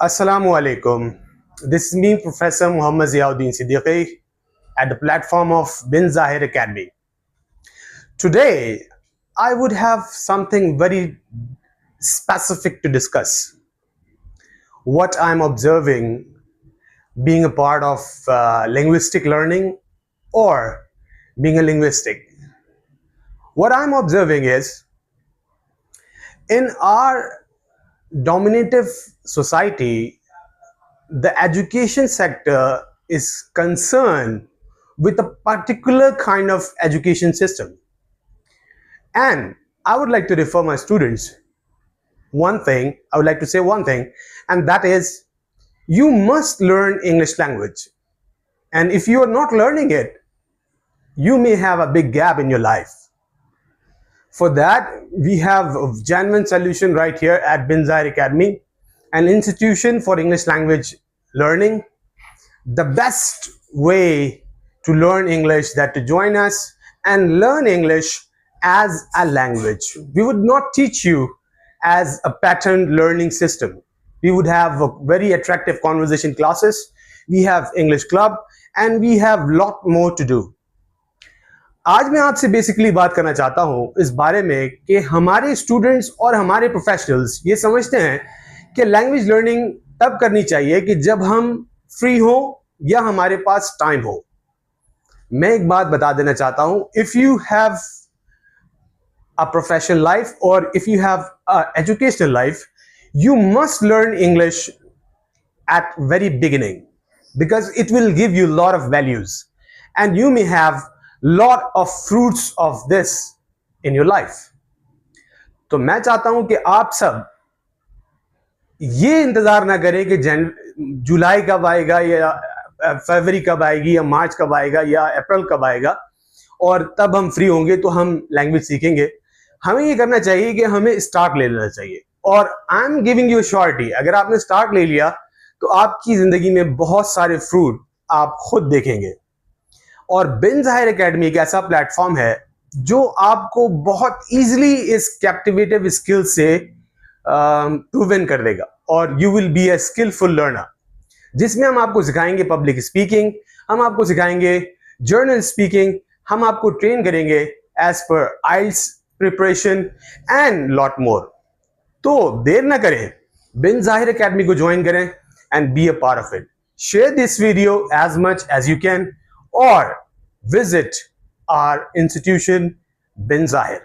Assalamu alaikum. This is me, Professor Muhammad Ziauddin Siddiqui, at the platform of Bin Zahir Academy. Today, I would have something very specific to discuss. What I'm observing being a part of linguistic learning or being a linguistic. What I'm observing is in our dominative society, the education sector is concerned with a particular kind of education system. And I would like to refer my students I would like to say one thing, and that is you must learn English language. And if you are not learning it, you may have a big gap in your life. For that, we have a genuine solution right here at Bin Zahir Academy, an institution for English language learning. The best way to learn English that to join us and learn English as a language. We would not teach you as a patterned learning system. We would have a very attractive conversation classes. We have English club and we have lot more to do. आज मैं आपसे basically बात करना चाहता हूं इस बारे में कि हमारे स्टूडेंट्स और हमारे प्रोफेशनल्स ये समझते हैं कि लैंग्वेज लर्निंग तब करनी चाहिए कि जब हम फ्री हो या हमारे पास टाइम हो. मैं एक बात बता देना चाहता हूं, if you have a professional life or if you have an educational life, you must learn English at very beginning because it will give you a lot of values and you may have lot of fruits of this in your life. तो मैं चाहता हूं कि आप सब ये इंतजार ना करें कि जुलाई कब आएगा या फरवरी कब आएगी या मार्च कब आएगा या अप्रैल कब आएगा और तब हम फ्री होंगे तो हम लैंग्वेज सीखेंगे. हमें ये करना चाहिए कि हमें स्टार्ट ले लेना चाहिए. और I am giving you surety, अगर आपने स्टार्ट ले लिया तो आपकी जिंदगी में बहुत सारे फ्रूट आप खुद देखेंगे. और बिन ज़ाहिर एकेडमी एक ऐसा प्लेटफॉर्म है जो आपको बहुत इजीली इस कैप्टिवेटिव स्किल से प्रूवन कर देगा और you will be a skillful learner, जिसमें हम आपको सिखाएंगे पब्लिक स्पीकिंग, हम आपको सिखाएंगे जर्नल स्पीकिंग, हम आपको ट्रेन करेंगे as per IELTS preparation and lot more. तो देर ना करें, बिन ज़ाहिर एकेडमी को ज्वाइन करें and be a part of it. Share this video as much as you can or visit our institution Bin Zahir.